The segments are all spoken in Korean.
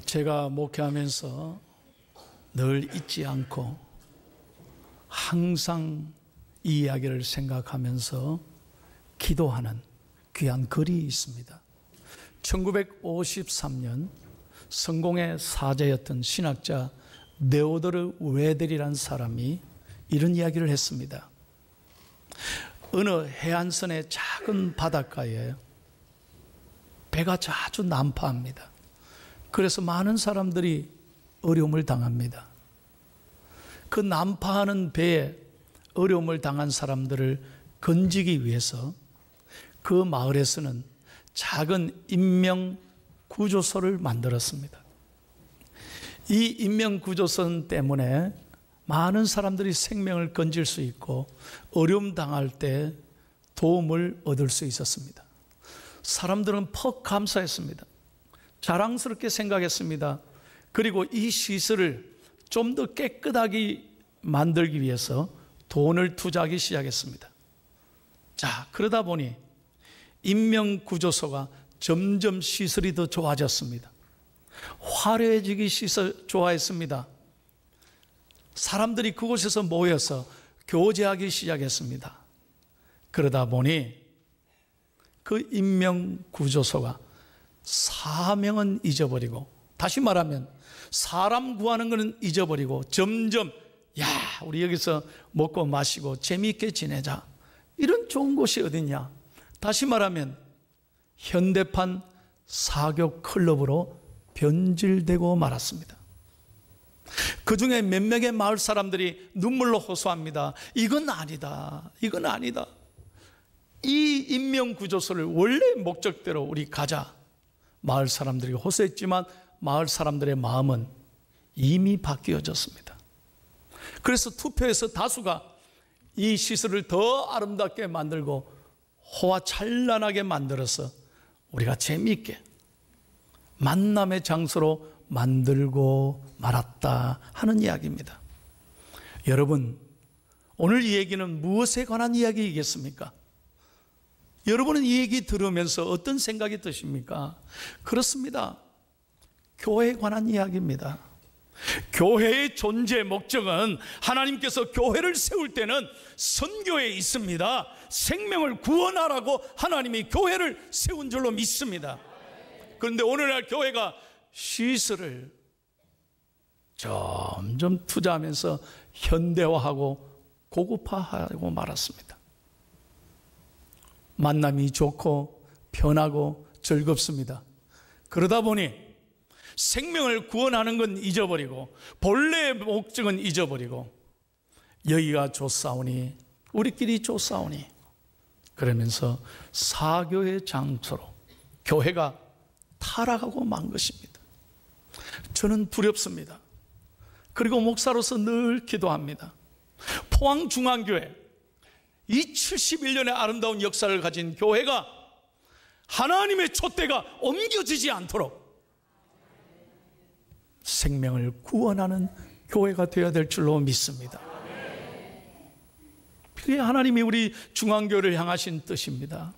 제가 목회하면서 늘 잊지 않고 항상 이 이야기를 생각하면서 기도하는 귀한 글이 있습니다. 1953년 성공의 사제였던 신학자 네오도르 웨델이라는 사람이 이런 이야기를 했습니다. 어느 해안선의 작은 바닷가에 배가 자주 난파합니다. 그래서 많은 사람들이 어려움을 당합니다. 그 난파하는 배에 어려움을 당한 사람들을 건지기 위해서 그 마을에서는 작은 인명구조소를 만들었습니다. 이 인명구조소 때문에 많은 사람들이 생명을 건질 수 있고 어려움 당할 때 도움을 얻을 수 있었습니다. 사람들은 퍽 감사했습니다. 자랑스럽게 생각했습니다. 그리고 이 시설을 좀 더 깨끗하게 만들기 위해서 돈을 투자하기 시작했습니다. 자, 그러다 보니 인명구조소가 점점 시설이 더 좋아졌습니다. 화려해지기 좋아했습니다. 사람들이 그곳에서 모여서 교제하기 시작했습니다. 그러다 보니 그 인명구조소가 사명은 잊어버리고, 다시 말하면 사람 구하는 것은 잊어버리고 점점 우리 여기서 먹고 마시고 재미있게 지내자, 이런 좋은 곳이 어딨냐, 다시 말하면 현대판 사교 클럽으로 변질되고 말았습니다. 그 중에 몇 명의 마을 사람들이 눈물로 호소합니다. 이건 아니다, 이건 아니다. 이 인명구조소를 원래 목적대로 우리 가자. 마을 사람들이 호소했지만 마을 사람들의 마음은 이미 바뀌어졌습니다. 그래서 투표에서 다수가 이 시설을 더 아름답게 만들고 호화찬란하게 만들어서 우리가 재미있게 만남의 장소로 만들고 말았다 하는 이야기입니다. 여러분, 오늘 이 얘기는 무엇에 관한 이야기이겠습니까? 여러분은 이 얘기 들으면서 어떤 생각이 드십니까? 그렇습니다. 교회에 관한 이야기입니다. 교회의 존재 목적은 하나님께서 교회를 세울 때는 선교에 있습니다. 생명을 구원하라고 하나님이 교회를 세운 줄로 믿습니다. 그런데 오늘날 교회가 시설을 점점 투자하면서 현대화하고 고급화하고 말았습니다. 만남이 좋고 편하고 즐겁습니다. 그러다 보니 생명을 구원하는 건 잊어버리고 본래의 목적은 잊어버리고 여기가 좋사오니 우리끼리 좋사오니 그러면서 사교의 장소로 교회가 타락하고 만 것입니다. 저는 두렵습니다. 그리고 목사로서 늘 기도합니다. 포항중앙교회, 이 71년의 아름다운 역사를 가진 교회가 하나님의 촛대가 옮겨지지 않도록 생명을 구원하는 교회가 되어야 될 줄로 믿습니다. 그게 하나님이 우리 중앙교회를 향하신 뜻입니다.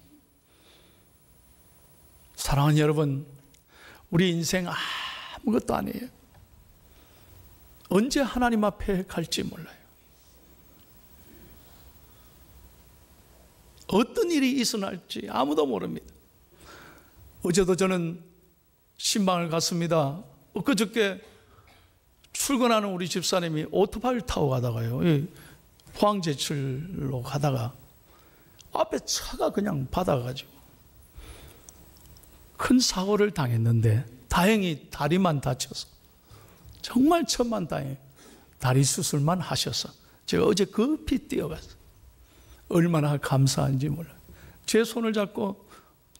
사랑하는 여러분, 우리 인생 아무것도 아니에요. 언제 하나님 앞에 갈지 몰라요. 어떤 일이 일어날지 아무도 모릅니다. 어제도 저는 신방을 갔습니다. 엊그저께 출근하는 우리 집사님이 오토바이를 타고 가다가요, 포항제철로 가다가 앞에 차가 그냥 받아가지고 큰 사고를 당했는데 다행히 다리만 다쳐서, 정말 천만다행히 다리 수술만 하셔서 제가 어제 급히 뛰어갔어요. 얼마나 감사한지 몰라요. 제 손을 잡고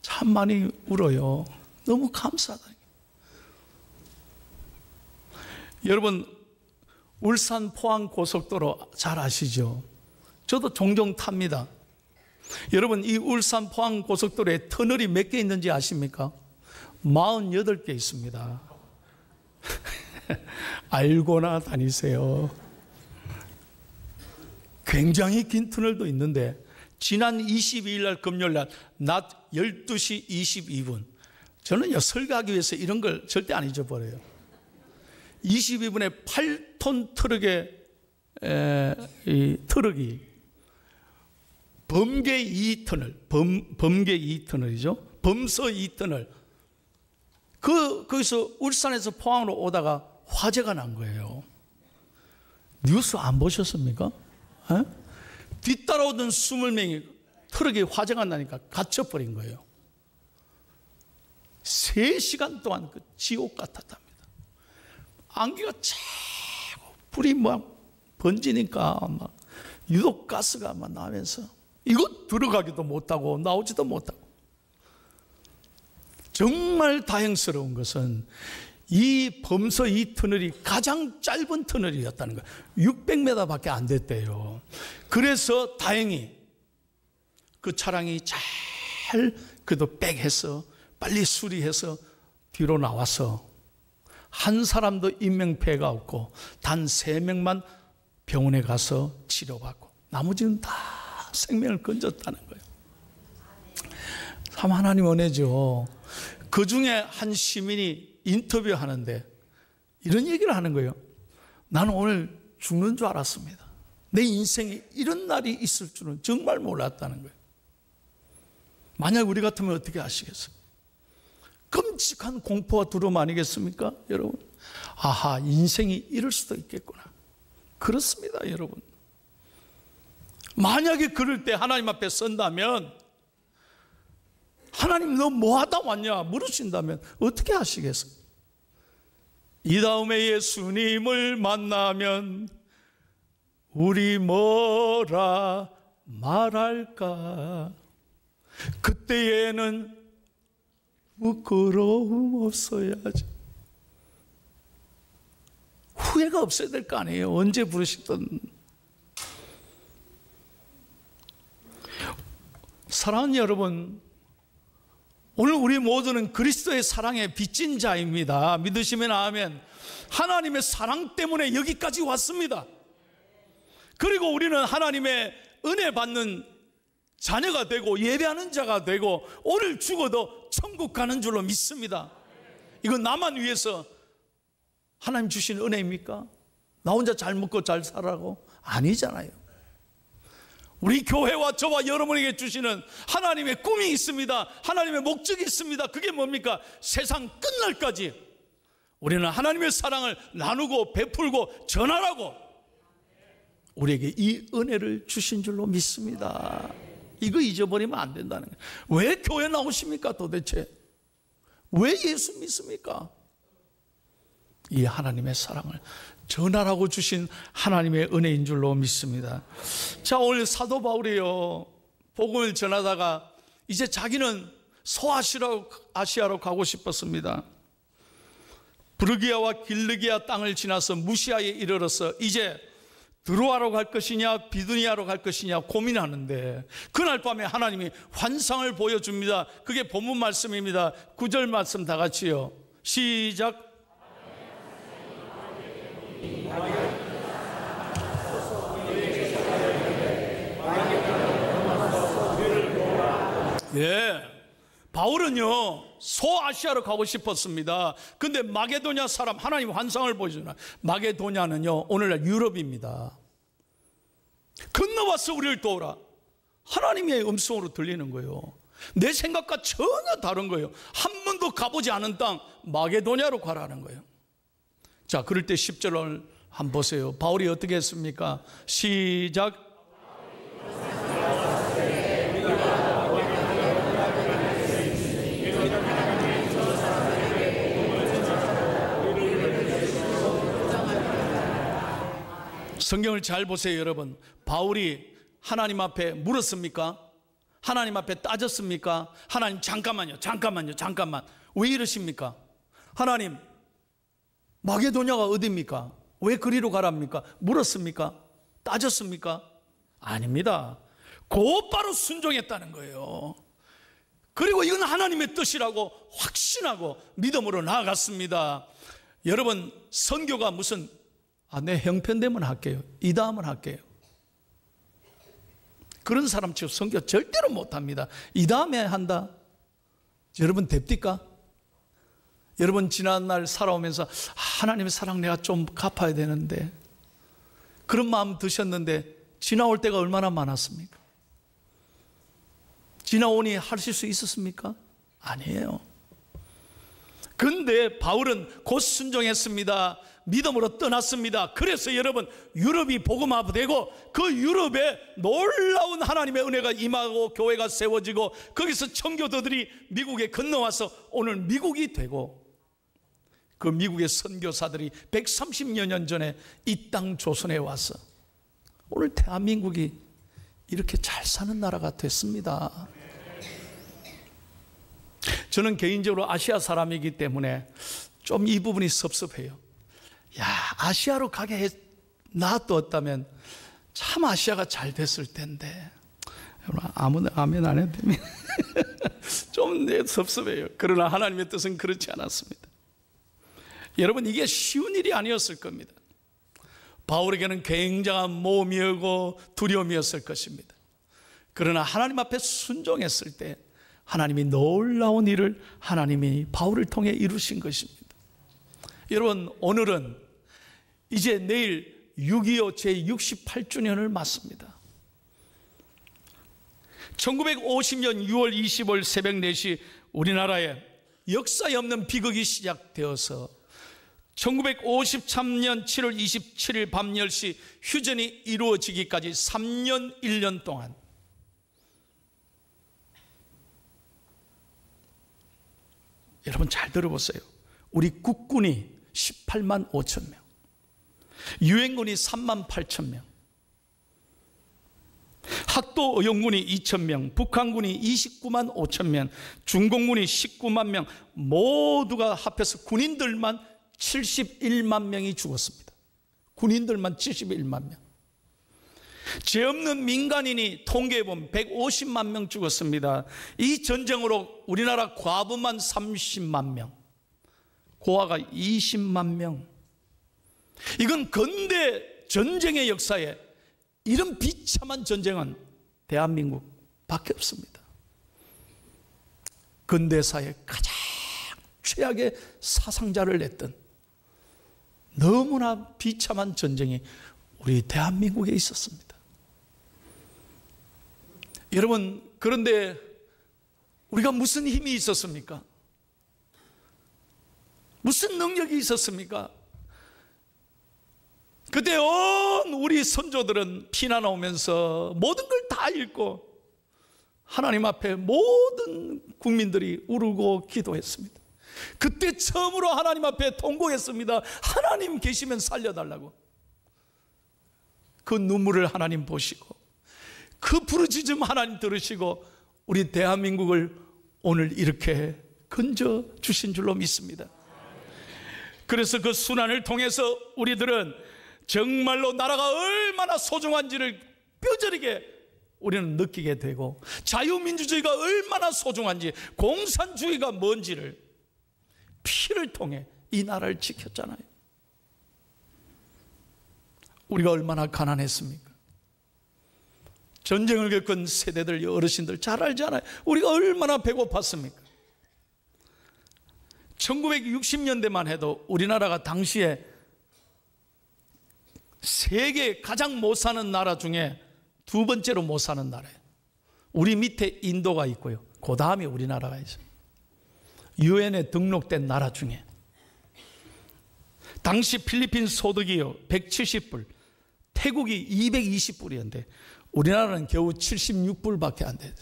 참 많이 울어요. 너무 감사하다. 여러분, 울산 포항 고속도로 잘 아시죠? 저도 종종 탑니다. 여러분, 이 울산 포항 고속도로에 터널이 몇 개 있는지 아십니까? 48개 있습니다. 알고나 다니세요. 굉장히 긴 터널도 있는데 지난 22일 날 금요일 날 낮 12시 22분 저는요 설교하기 위해서 이런 걸 절대 안 잊어버려요. 22분의 8톤 트럭의 이 트럭이 범계 2터널, 범서 2터널, 거기서 울산에서 포항으로 오다가 화재가 난 거예요. 뉴스 안 보셨습니까? 뒤따라오던 20명이 트럭에 화재가 나니까 갇혀버린 거예요. 3시간 동안 그 지옥 같았답니다. 안개가 차고 불이 막 번지니까 막 유독 가스가 막 나면서 이곳 들어가기도 못하고 나오지도 못하고. 정말 다행스러운 것은 이 범서 이 터널이 가장 짧은 터널이었다는 거예요. 600m밖에 안 됐대요. 그래서 다행히 그 차량이 잘 그래도 백해서 빨리 수리해서 뒤로 나와서 한 사람도 인명피해가 없고 단 3명만 병원에 가서 치료받고 나머지는 다 생명을 건졌다는 거예요. 참 하나님 은혜죠. 그 중에 한 시민이 인터뷰하는데 이런 얘기를 하는 거예요. 나는 오늘 죽는 줄 알았습니다. 내 인생에 이런 날이 있을 줄은 정말 몰랐다는 거예요. 만약 우리 같으면 어떻게 하시겠어요? 끔찍한 공포와 두려움 아니겠습니까? 여러분, 아하, 인생이 이럴 수도 있겠구나. 그렇습니다, 여러분. 만약에 그럴 때 하나님 앞에 선다면, 하나님 너 뭐 하다 왔냐 물으신다면 어떻게 하시겠어요? 이 다음에 예수님을 만나면 우리 뭐라 말할까? 그때에는 부끄러움 없어야지. 후회가 없어야 될 거 아니에요. 언제 부르시든. 사랑하는 여러분, 오늘 우리 모두는 그리스도의 사랑에 빚진 자입니다. 믿으시면 아멘. 하나님의 사랑 때문에 여기까지 왔습니다. 그리고 우리는 하나님의 은혜 받는 자녀가 되고 예배하는 자가 되고 오늘 죽어도 천국 가는 줄로 믿습니다. 이건 나만 위해서 하나님 주신 은혜입니까? 나 혼자 잘 먹고 잘 살라고? 아니잖아요. 우리 교회와 저와 여러분에게 주시는 하나님의 꿈이 있습니다. 하나님의 목적이 있습니다. 그게 뭡니까? 세상 끝날까지 우리는 하나님의 사랑을 나누고 베풀고 전하라고 우리에게 이 은혜를 주신 줄로 믿습니다. 이거 잊어버리면 안 된다는 거예요. 왜 교회 나오십니까 도대체? 왜 예수 믿습니까? 이 하나님의 사랑을 전하라고 주신 하나님의 은혜인 줄로 믿습니다. 자, 오늘 사도 바울이요, 복음을 전하다가 이제 자기는 소아시아로 가고 싶었습니다. 브르기아와 길르기아 땅을 지나서 무시아에 이르러서 이제 드로아로 갈 것이냐 비두니아로 갈 것이냐 고민하는데 그날 밤에 하나님이 환상을 보여줍니다. 그게 본문 말씀입니다. 9절 말씀 다 같이요. 시작. 예, 바울은요 소아시아로 가고 싶었습니다. 근데 마게도냐 사람, 하나님 환상을 보여주나. 마게도냐는요 오늘날 유럽입니다. 건너와서 우리를 도우라. 하나님의 음성으로 들리는 거예요. 내 생각과 전혀 다른 거예요. 한 번도 가보지 않은 땅 마게도냐로 가라는 거예요. 자, 그럴 때 10절을 한번 보세요. 바울이 어떻게 했습니까? 시작. 성경을 잘 보세요, 여러분. 바울이 하나님 앞에 물었습니까? 하나님 앞에 따졌습니까? 하나님 잠깐만. 왜 이러십니까? 하나님, 마게도냐가 어디입니까? 왜 그리로 가랍니까? 물었습니까? 따졌습니까? 아닙니다. 곧바로 순종했다는 거예요. 그리고 이건 하나님의 뜻이라고 확신하고 믿음으로 나아갔습니다. 여러분, 선교가 무슨 내 형편되면 할게요, 이다음은 할게요, 그런 사람처럼 선교 절대로 못합니다. 이다음에 한다. 여러분 됩니까? 여러분 지난날 살아오면서 하나님의 사랑 내가 좀 갚아야 되는데 그런 마음 드셨는데 지나올 때가 얼마나 많았습니까? 지나오니 하실 수 있었습니까? 아니에요. 그런데 바울은 곧 순종했습니다. 믿음으로 떠났습니다. 그래서 여러분 유럽이 복음화되고 그 유럽에 놀라운 하나님의 은혜가 임하고 교회가 세워지고 거기서 청교도들이 미국에 건너와서 오늘 미국이 되고 그 미국의 선교사들이 130여 년 전에 이 땅 조선에 와서 오늘 대한민국이 이렇게 잘 사는 나라가 됐습니다. 저는 개인적으로 아시아 사람이기 때문에 좀 이 부분이 섭섭해요. 야, 아시아로 가게 놔두었다면 참 아시아가 잘 됐을 텐데. 아무나 아멘 안 해도 됩니다. 좀 섭섭해요. 그러나 하나님의 뜻은 그렇지 않았습니다. 여러분, 이게 쉬운 일이 아니었을 겁니다. 바울에게는 굉장한 모험이었고 두려움이었을 것입니다. 그러나 하나님 앞에 순종했을 때 하나님이 놀라운 일을 하나님이 바울을 통해 이루신 것입니다. 여러분, 오늘은 이제 내일 6.25 제68주년을 맞습니다. 1950년 6월 20일 새벽 4시 우리나라에 역사에 없는 비극이 시작되어서 1953년 7월 27일 밤 10시 휴전이 이루어지기까지 3년 1년 동안 여러분 잘 들어보세요. 우리 국군이 18만 5천 명, 유엔군이 3만 8천 명, 학도 의용군이 2천 명, 북한군이 29만 5천 명, 중공군이 19만 명, 모두가 합해서 군인들만 71만 명이 죽었습니다. 군인들만 71만 명. 죄 없는 민간인이 통계해보면 150만 명 죽었습니다. 이 전쟁으로 우리나라 과부만 30만 명, 고아가 20만 명. 이건 근대 전쟁의 역사에 이런 비참한 전쟁은 대한민국 밖에 없습니다. 근대사의 가장 최악의 사상자를 냈던 너무나 비참한 전쟁이 우리 대한민국에 있었습니다. 여러분, 그런데 우리가 무슨 힘이 있었습니까? 무슨 능력이 있었습니까? 그때 온 우리 선조들은 피난 오면서 모든 걸 다 잃고 하나님 앞에 모든 국민들이 울고 기도했습니다. 그때 처음으로 하나님 앞에 통곡했습니다. 하나님 계시면 살려달라고. 그 눈물을 하나님 보시고 그 부르짖음 하나님 들으시고 우리 대한민국을 오늘 이렇게 건져 주신 줄로 믿습니다. 그래서 그 순환을 통해서 우리들은 정말로 나라가 얼마나 소중한지를 뼈저리게 우리는 느끼게 되고 자유민주주의가 얼마나 소중한지, 공산주의가 뭔지를 피를 통해 이 나라를 지켰잖아요. 우리가 얼마나 가난했습니까? 전쟁을 겪은 세대들, 어르신들 잘 알잖아요. 우리가 얼마나 배고팠습니까? 1960년대만 해도 우리나라가 당시에 세계 가장 못 사는 나라 중에 두 번째로 못 사는 나라예요. 우리 밑에 인도가 있고요, 그 다음에 우리나라가 있어요. 유엔에 등록된 나라 중에 당시 필리핀 소득이요 170불, 태국이 220불이었는데 우리나라는 겨우 76불밖에 안 돼요.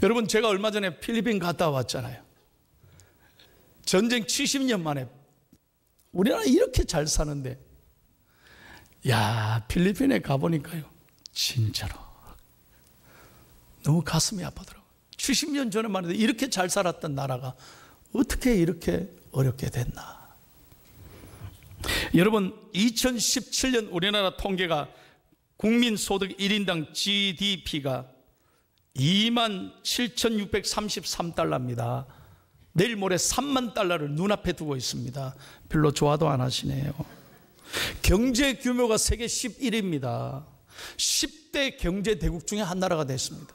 여러분, 제가 얼마 전에 필리핀 갔다 왔잖아요. 전쟁 70년 만에 우리나라 이렇게 잘 사는데, 야, 필리핀에 가보니까요, 진짜로 너무 가슴이 아프더라고요. 70년 전에만 해도 이렇게 잘 살았던 나라가 어떻게 이렇게 어렵게 됐나. 여러분, 2017년 우리나라 통계가 국민소득 1인당 GDP가 27,633달러입니다. 내일 모레 3만 달러를 눈앞에 두고 있습니다. 별로 좋아도 안 하시네요. 경제 규모가 세계 11위입니다. 10대 경제 대국 중에 한 나라가 됐습니다.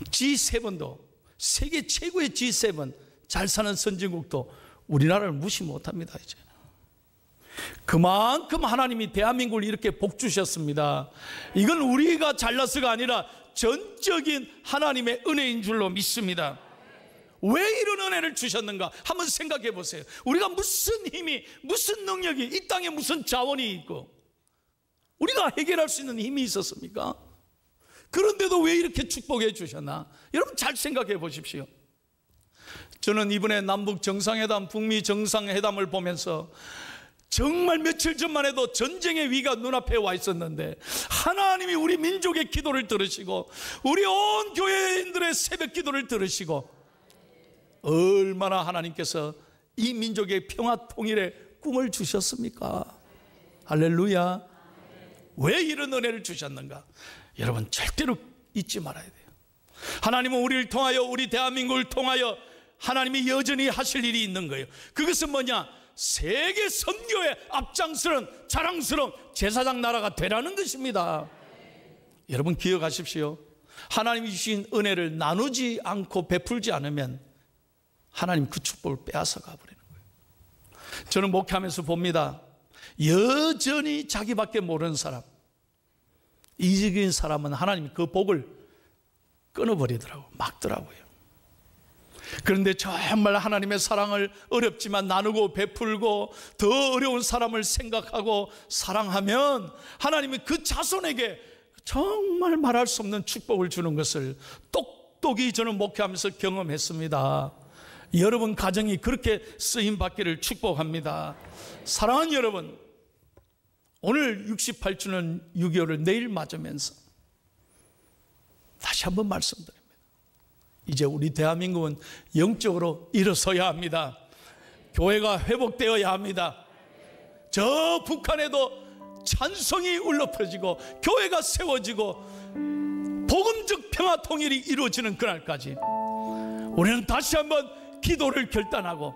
G7도 세계 최고의 G7 잘 사는 선진국도 우리나라를 무시 못합니다. 이제 그만큼 하나님이 대한민국을 이렇게 복 주셨습니다. 이건 우리가 잘나서가 아니라 전적인 하나님의 은혜인 줄로 믿습니다. 왜 이런 은혜를 주셨는가 한번 생각해 보세요. 우리가 무슨 힘이, 무슨 능력이, 이 땅에 무슨 자원이 있고 우리가 해결할 수 있는 힘이 있었습니까? 그런데도 왜 이렇게 축복해 주셨나? 여러분 잘 생각해 보십시오. 저는 이번에 남북 정상회담, 북미 정상회담을 보면서 정말 며칠 전만 해도 전쟁의 위가 눈앞에 와 있었는데 하나님이 우리 민족의 기도를 들으시고 우리 온 교회인들의 새벽 기도를 들으시고 얼마나 하나님께서 이 민족의 평화 통일의 꿈을 주셨습니까? 할렐루야. 왜 이런 은혜를 주셨는가? 여러분 절대로 잊지 말아야 돼요. 하나님은 우리를 통하여, 우리 대한민국을 통하여 하나님이 여전히 하실 일이 있는 거예요. 그것은 뭐냐? 세계 선교의 앞장서는 자랑스러운 제사장 나라가 되라는 것입니다. 여러분 기억하십시오. 하나님이 주신 은혜를 나누지 않고 베풀지 않으면 하나님 그 축복을 빼앗아 가버리는 거예요. 저는 목회하면서 봅니다. 여전히 자기밖에 모르는 사람, 이기적인 사람은 하나님이 그 복을 끊어버리더라고요. 막더라고요. 그런데 정말 하나님의 사랑을 어렵지만 나누고 베풀고 더 어려운 사람을 생각하고 사랑하면 하나님이 그 자손에게 정말 말할 수 없는 축복을 주는 것을 똑똑히 저는 목회하면서 경험했습니다. 여러분 가정이 그렇게 쓰임받기를 축복합니다. 사랑하는 여러분, 오늘 68주년 6.25를 내일 맞으면서 다시 한번 말씀드립니다. 이제 우리 대한민국은 영적으로 일어서야 합니다. 교회가 회복되어야 합니다. 저 북한에도 찬송이 울려 퍼지고 교회가 세워지고 복음적 평화 통일이 이루어지는 그날까지 우리는 다시 한번 기도를 결단하고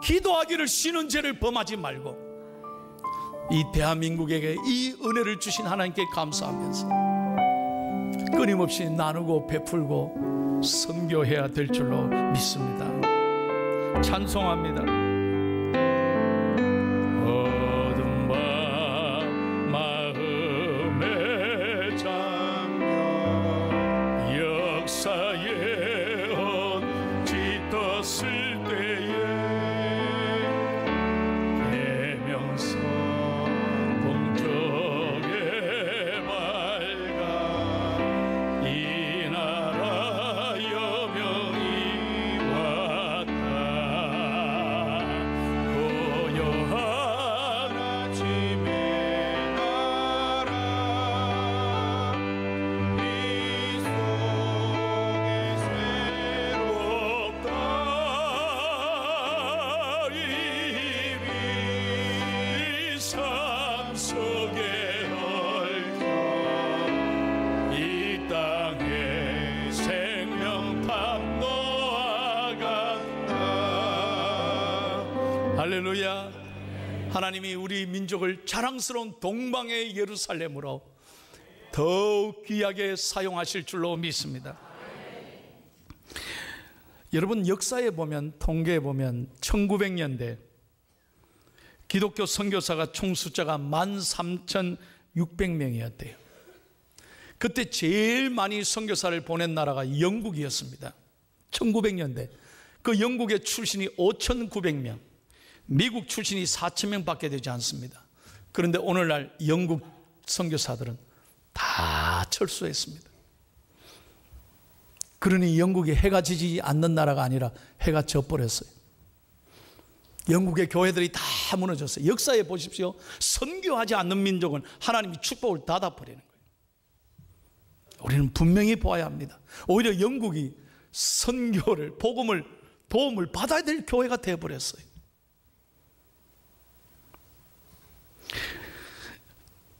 기도하기를 쉬는 죄를 범하지 말고 이 대한민국에게 이 은혜를 주신 하나님께 감사하면서 끊임없이 나누고 베풀고 선교해야 될 줄로 믿습니다. 찬송합니다. 어두운 밤 마음에 잠겨 역사의 옷 짙었을 때에 계명선 동쪽에 밝아 이 나라 여명이 왔다. 고요한 아침의 나라 이 속에 새롭다. 이 삶 속에 얽혀 이 땅에 생명탑 놓아간다. 할렐루야. 하나님이 우리 민족을 자랑스러운 동방의 예루살렘으로 더욱 귀하게 사용하실 줄로 믿습니다. 여러분 역사에 보면, 통계에 보면 1900년대 기독교 선교사가 총 숫자가 13,600명이었대요. 그때 제일 많이 선교사를 보낸 나라가 영국이었습니다. 1900년대 그 영국의 출신이 5,900명, 미국 출신이 4,000명 밖에 되지 않습니다. 그런데 오늘날 영국 선교사들은 다 철수했습니다. 그러니 영국이 해가 지지 않는 나라가 아니라 해가 져버렸어요. 영국의 교회들이 다 무너졌어요. 역사에 보십시오. 선교하지 않는 민족은 하나님이 축복을 닫아버리는 거예요. 우리는 분명히 보아야 합니다. 오히려 영국이 선교를, 복음을, 도움을 받아야 될 교회가 되어버렸어요.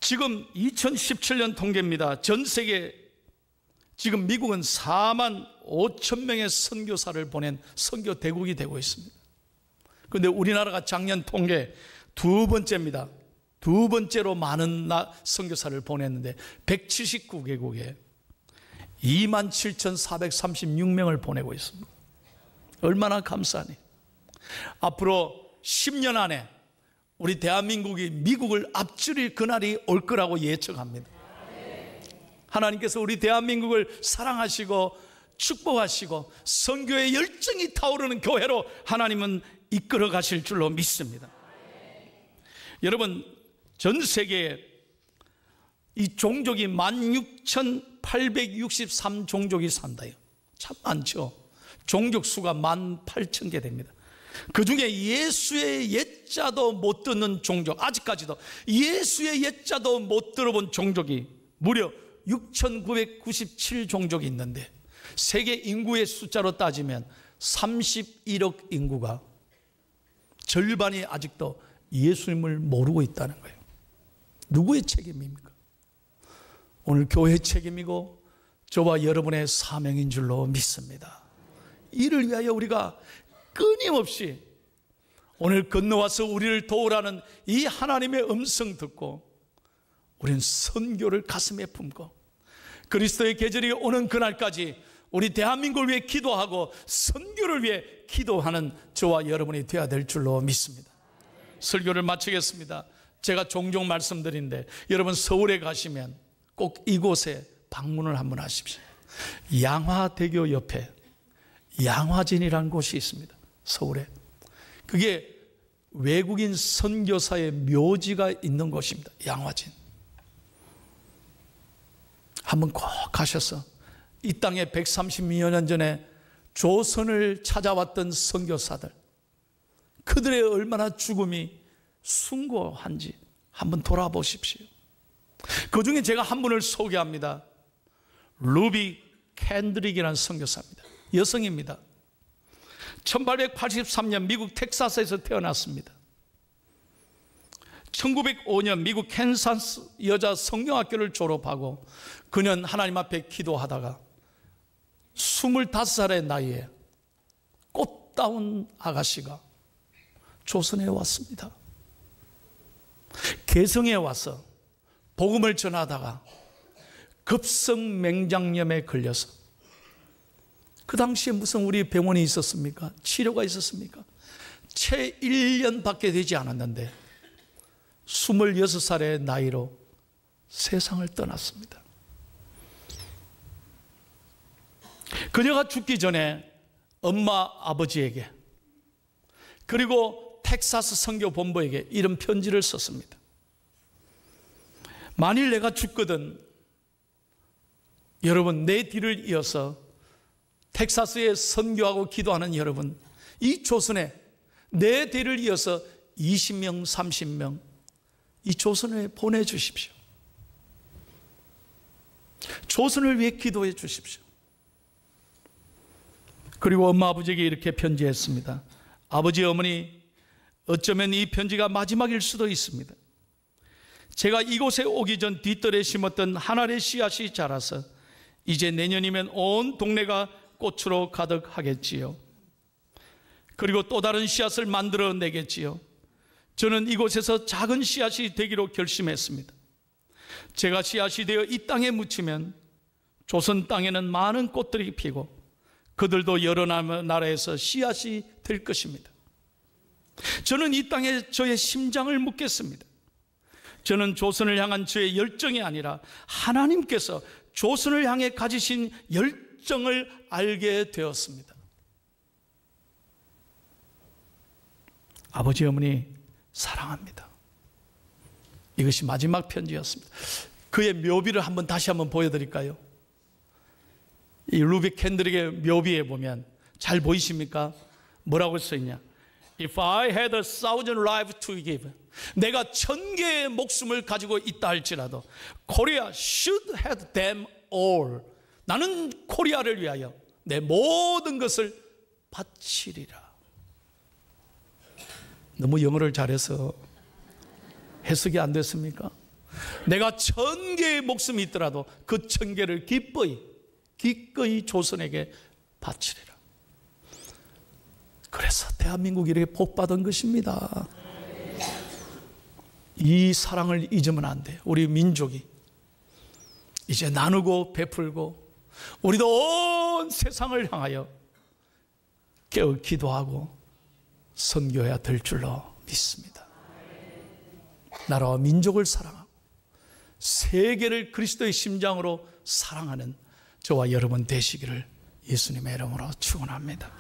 지금 2017년 통계입니다. 전 세계 지금 미국은 4만 5천 명의 선교사를 보낸 선교 대국이 되고 있습니다. 그런데 우리나라가 작년 통계 두 번째입니다. 두 번째로 많은 선교사를 보냈는데 179개국에 27,436명을 보내고 있습니다. 얼마나 감사하니. 앞으로 10년 안에 우리 대한민국이 미국을 앞줄일 그날이 올 거라고 예측합니다. 하나님께서 우리 대한민국을 사랑하시고 축복하시고 선교의 열정이 타오르는 교회로 하나님은 이끌어 가실 줄로 믿습니다. 여러분, 전 세계에 이 종족이 16,863종족이 산다요. 참 많죠. 종족 수가 18,000개 됩니다. 그 중에 예수의 옛자도 못 듣는 종족, 아직까지도 예수의 옛자도 못 들어본 종족이 무려 6,997종족이 있는데, 세계 인구의 숫자로 따지면 31억 인구가 절반이 아직도 예수님을 모르고 있다는 거예요. 누구의 책임입니까? 오늘 교회의 책임이고 저와 여러분의 사명인 줄로 믿습니다. 이를 위하여 우리가 끊임없이 오늘 건너와서 우리를 도우라는 이 하나님의 음성 듣고 우리는 선교를 가슴에 품고 그리스도의 계절이 오는 그날까지 우리 대한민국을 위해 기도하고 선교를 위해 기도하는 저와 여러분이 되어야 될 줄로 믿습니다. 설교를 마치겠습니다. 제가 종종 말씀드리는데 여러분 서울에 가시면 꼭 이곳에 방문을 한번 하십시오. 양화대교 옆에 양화진이라는 곳이 있습니다. 서울에. 그게 외국인 선교사의 묘지가 있는 곳입니다. 양화진. 한번 꼭 가셔서 이 땅에 132여 년 전에 조선을 찾아왔던 선교사들, 그들의 얼마나 죽음이 숭고한지 한번 돌아보십시오. 그 중에 제가 한 분을 소개합니다. 루비 캔드릭이라는 선교사입니다. 여성입니다. 1883년 미국 텍사스에서 태어났습니다. 1905년 미국 캔사스 여자 성경학교를 졸업하고 그는 하나님 앞에 기도하다가 25살의 나이에 꽃다운 아가씨가 조선에 왔습니다. 개성에 와서 복음을 전하다가 급성 맹장염에 걸려서, 그 당시에 무슨 우리 병원이 있었습니까? 치료가 있었습니까? 채 1년밖에 되지 않았는데 26살의 나이로 세상을 떠났습니다. 그녀가 죽기 전에 엄마 아버지에게 그리고 텍사스 선교본부에게 이런 편지를 썼습니다. 만일 내가 죽거든 여러분, 내 뒤를 이어서 텍사스에 선교하고 기도하는 여러분, 이 조선에 내 뒤를 이어서 20명, 30명 이 조선에 보내주십시오. 조선을 위해 기도해 주십시오. 그리고 엄마 아버지에게 이렇게 편지했습니다. 아버지, 어머니, 어쩌면 이 편지가 마지막일 수도 있습니다. 제가 이곳에 오기 전 뒷뜰에 심었던 한 알의 씨앗이 자라서 이제 내년이면 온 동네가 꽃으로 가득하겠지요. 그리고 또 다른 씨앗을 만들어 내겠지요. 저는 이곳에서 작은 씨앗이 되기로 결심했습니다. 제가 씨앗이 되어 이 땅에 묻히면 조선 땅에는 많은 꽃들이 피고 그들도 여러 나라에서 씨앗이 될 것입니다. 저는 이 땅에 저의 심장을 묻겠습니다. 저는 조선을 향한 저의 열정이 아니라 하나님께서 조선을 향해 가지신 열정을 알게 되었습니다. 아버지, 어머니 사랑합니다. 이것이 마지막 편지였습니다. 그의 묘비를 다시 한번 보여드릴까요? 이 루비 캔드릭의 묘비에 보면 잘 보이십니까? 뭐라고 써있냐? If I had 1,000 lives to give, 내가 1,000개의 목숨을 가지고 있다 할지라도 Korea should have them all, 나는 코리아를 위하여 내 모든 것을 바치리라. 너무 영어를 잘해서 해석이 안 됐습니까? 내가 1,000개의 목숨이 있더라도 그 1,000개를 기꺼이 조선에게 바치리라. 그래서 대한민국이 이렇게 복받은 것입니다. 이 사랑을 잊으면 안 돼요. 우리 민족이 이제 나누고 베풀고 우리도 온 세상을 향하여 깨어 기도하고 선교해야 될 줄로 믿습니다. 나라와 민족을 사랑하고 세계를 그리스도의 심장으로 사랑하는 저와 여러분 되시기를 예수님의 이름으로 축원합니다.